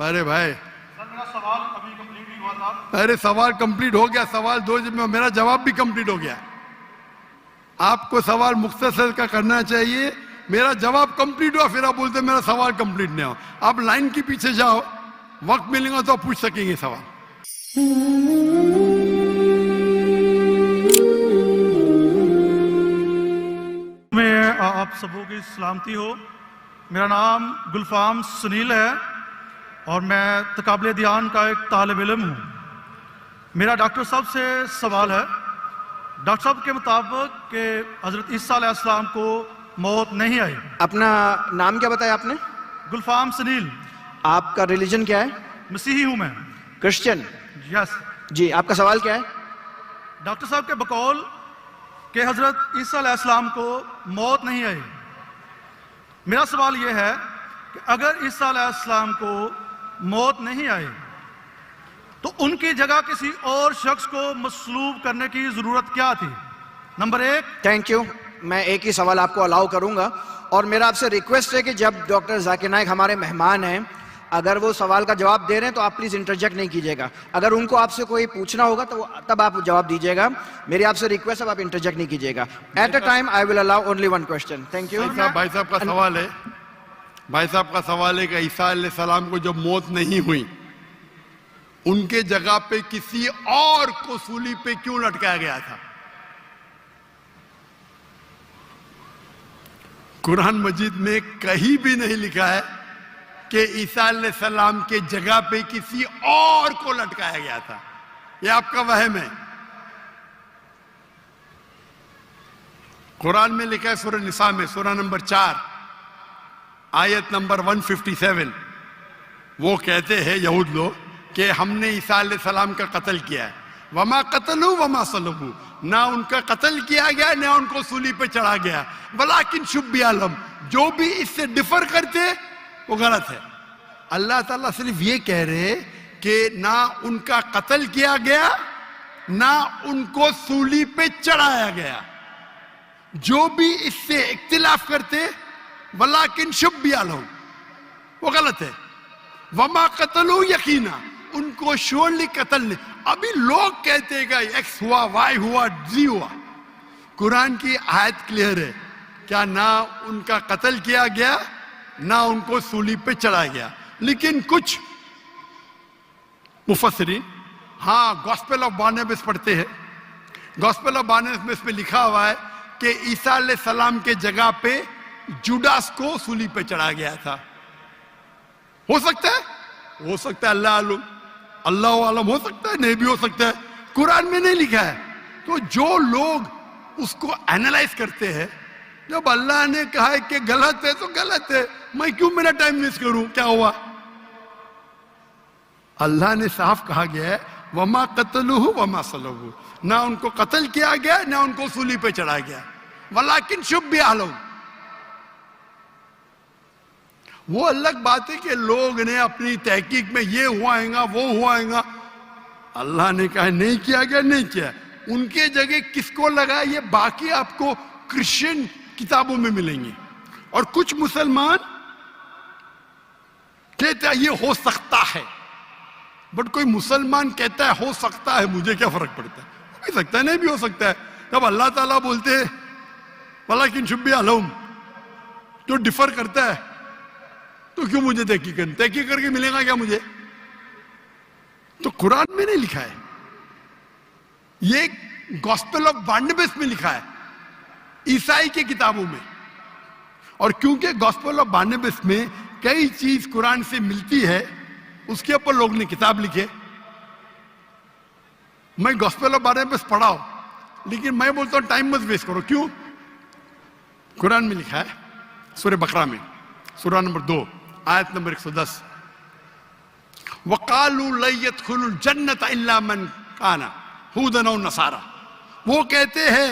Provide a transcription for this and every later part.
अरे भाई, सर मेरा सवाल अभी कंप्लीट नहीं हुआ था। अरे सवाल कंप्लीट हो गया, सवाल दो में मेरा जवाब भी कंप्लीट हो गया। आपको सवाल मुख्तसर का करना चाहिए, मेरा जवाब कंप्लीट हुआ फिर आप बोलते मेरा सवाल कंप्लीट नहीं हो। आप लाइन के पीछे जाओ, वक्त मिलेगा तो आप पूछ सकेंगे सवाल। मैं आप सबों की सलामती हो। मेरा नाम गुलफाम सुनील है और मैं तकाबले ध्यान का एक तालिब इल्म हूँ। मेरा डॉक्टर साहब से सवाल है, डॉक्टर साहब के मुताबिक कि हज़रत ईसा अलैहिस्सलाम को मौत नहीं आई। अपना नाम क्या बताया आपने? गुलफाम सुनील। आपका रिलीजन क्या है? मसीही हूँ मैं। क्रिश्चियन? यस जी। आपका सवाल क्या है? डॉक्टर साहब के बकौल कि हज़रत ईसा अलैहिस्सलाम को मौत नहीं आई। मेरा सवाल यह है कि अगर ईसा अलैहिस्सलाम को मौत नहीं आई तो उनकी जगह किसी और शख्स को मसलूब करने की जरूरत क्या थी? नंबर एक। Thank you. मैं एक ही सवाल आपको अलाउ करूंगा और मेरा आपसे रिक्वेस्ट है कि जब डॉक्टर जाकिर नाइक हमारे मेहमान हैं, अगर वो सवाल का जवाब दे रहे हैं तो आप प्लीज इंटरजेक्ट नहीं कीजिएगा। अगर उनको आपसे कोई पूछना होगा तो तब आप जवाब दीजिएगा। मेरी आपसे रिक्वेस्ट है, आप इंटरजेक्ट नहीं कीजिएगा। At a time I will allow only one question. Thank you. भाई साहब का सवाल है, भाई साहब का सवाल है कि ईसा अलैहिस्सलाम को जब मौत नहीं हुई, उनके जगह पे किसी और को सूली पे क्यों लटकाया गया था? कुरान मजीद में कहीं भी नहीं लिखा है कि ईसा अलैहिस्सलाम के जगह पे किसी और को लटकाया गया था। यह आपका वहम है। कुरान में लिखा है सूरह निसा में, सूरह नंबर 4 आयत नंबर 157, वो कहते हैं यहूद लोग कि हमने ईसा अलैहिस्सलाम का कत्ल किया है। वमा कतलू वमा सलबू, ना उनका कत्ल किया गया ना उनको सूली पे चढ़ा गया। वलाकिन शुब्बी आलम, जो भी इससे डिफर करते वो गलत है। अल्लाह ताला सिर्फ ये कह रहे कि ना उनका कत्ल किया गया ना उनको सूली पे चढ़ाया गया। जो भी इससे इख्तिलाफ करते वलाकिन शुब्बी आलम, वो गलत है। वमा कतलू यकीना, उनको श्योरली कत्ल नहीं। अभी लोग कहते हैं कि एक्स हुआ, वाई हुआ, जी हुआ। कुरान की आयत क्लियर है, क्या ना उनका कत्ल किया गया ना उनको सूली पे चढ़ाया गया। लेकिन कुछ मुफस्सिरीन हाँ गॉस्पेल ऑफ बारनबास पढ़ते हैं। गॉस्पेल ऑफ बारनबास में लिखा हुआ है कि ईसा अलैहिस्सलाम के जगह पे जुडास को सूली पे चढ़ाया गया था। हो सकता है, हो सकता है, अल्लाह आलम, हो सकता है, नहीं भी हो सकता है। कुरान में नहीं लिखा है। तो जो लोग उसको एनालाइज करते हैं, जब अल्लाह ने कहा है कि गलत है तो गलत है, मैं क्यों मेरा टाइम वेस्ट करूं? क्या हुआ? अल्लाह ने साफ कहा गया है वमा कतलूहु वमा सलबू, ना उनको कत्ल किया गया ना उनको सूली पे चढ़ाया गया। वलाकिन शुब्बी आलम, वो अलग बात है कि लोग ने अपनी तहकीक में ये हुआएगा वो हुआएगा। अल्लाह ने कहा नहीं किया गया, नहीं किया। उनके जगह किसको लगा ये बाकी आपको क्रिश्चियन किताबों में मिलेंगे। और कुछ मुसलमान कहता है ये हो सकता है, बट कोई मुसलमान कहता है हो सकता है, मुझे क्या फर्क पड़ता है? हो भी सकता है, नहीं भी हो सकता है। जब अल्लाह ताला बोलते हैं वलाकिन शुब्बी आलम, जो डिफर करता है तो क्यों मुझे तहकीक करके मिलेगा क्या मुझे? तो कुरान में नहीं लिखा है, ये गॉस्पेल ऑफ बारनबास में लिखा है, ईसाई के किताबों में। और क्योंकि गॉस्पेल ऑफ बारनबास में कई चीज कुरान से मिलती है, उसके ऊपर लोग ने किताब लिखे। मैं गॉस्पेल ऑफ बारनबास पढ़ा हूं, लेकिन मैं बोलता हूं टाइम मत वेस्ट करो। क्यों? कुरान में लिखा है सूरह बकरा में, सूरह नंबर 2 आयत नंबर 110, वक़ालू ला यदखुलुल जन्नत इल्ला मन काना हुदन और नसारा। वो कहते हैं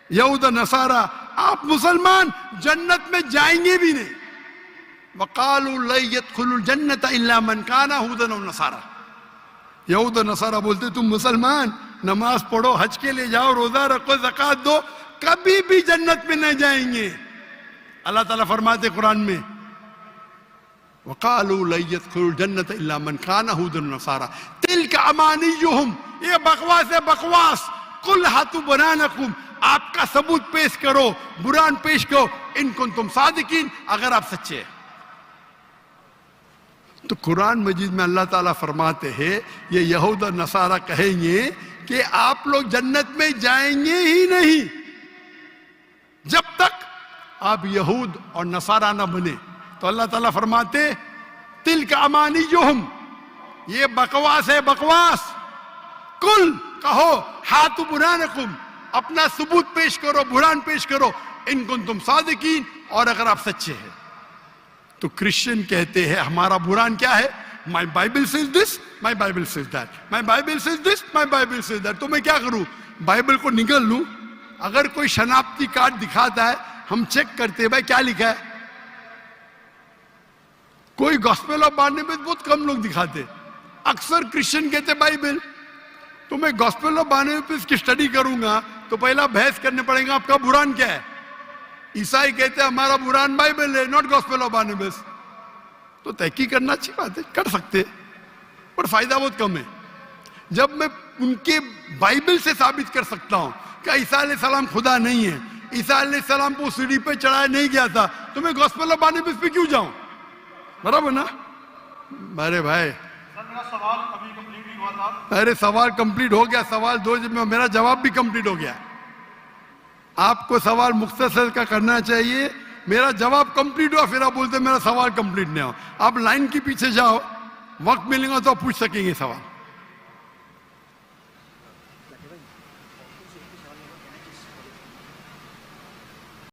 यहूद नसारा, आप मुसलमान जन्नत में जाएंगे भी नहीं। वक़ालू ला यदखुलुल जन्नत इल्ला मन काना हुदन और नसारा। यहूद नसारा बोलते तुम मुसलमान नमाज पढ़ो, हज के लिए जाओ, रोजा रखो, ज़कात दो, कभी भी जन्नत में नहीं जाएंगे। अल्लाह ताला फरमाते कुरान में वक़ालू लन यदखुलुल जन्नत इल्ला मन कान हुदन नसारा तिल्का अमानियुहुम, ये बकवास है बकवास। कुल हातु बनानकुम, आपका सबूत पेश करो, बुरान पेश करो, इन कुंतुम सादिकीन, अगर आप सच्चे हैं। तो कुरान मजीद में अल्लाह ताला फरमाते हैं ये यहूद और नसारा कहेंगे कि आप लोग जन्नत में जाएंगे ही नहीं जब तक आप यहूद और नसारा ना बने। तो अल्लाह ताला फरमाते तिल का अमानियुहुम, ये बकवास है बकवास। कुल कहो हातु बुरानकुम, अपना सबूत पेश करो, बुरान पेश करो, इन कुंतुम सादिकीन, और अगर आप सच्चे हैं। तो क्रिश्चियन कहते हैं हमारा बुरान क्या है, माई Bible says this, my Bible says that, my Bible says this, my Bible says that. तो मैं क्या करूं, बाइबल को निकल लूं? अगर कोई शनाख्ती कार्ड दिखाता है हम चेक करते हैं भाई क्या लिखा है। कोई गॉस्पेल ऑफ बारनबास बहुत कम लोग दिखाते, अक्सर क्रिश्चियन कहते बाइबल। तो मैं गॉस्पेल ऑफ बारनबास की स्टडी करूंगा तो पहला बहस करने पड़ेगा आपका बुरान क्या है। ईसाई कहते हैं हमारा बुरान बाइबल है, नॉट गॉस्पेल ऑफ बारनबास। तो तहकीक करना अच्छी बात है, कर सकते, पर फायदा बहुत कम है। जब मैं उनके बाइबल से साबित कर सकता हूं कि ईसा अलैहिस्सलाम खुदा नहीं है, ईसा अलैहिस्सलाम को सीढ़ी पे चढ़ाया नहीं गया था, तो मैं गॉस्पेल ऑफ बारनबास पे क्यों जाऊं? बराबर ना? अरे भाई सर मेरा सवाल अभी कंप्लीट नहीं हुआ था। अरे सवाल कंप्लीट हो गया, सवाल दो में मेरा जवाब भी कंप्लीट हो गया। आपको सवाल मुख्तसर का करना चाहिए, मेरा जवाब कंप्लीट हुआ फिर आप बोलते मेरा सवाल कंप्लीट नहीं हुआ। आप लाइन के पीछे जाओ, वक्त मिलेगा तो पूछ सकेंगे सवाल।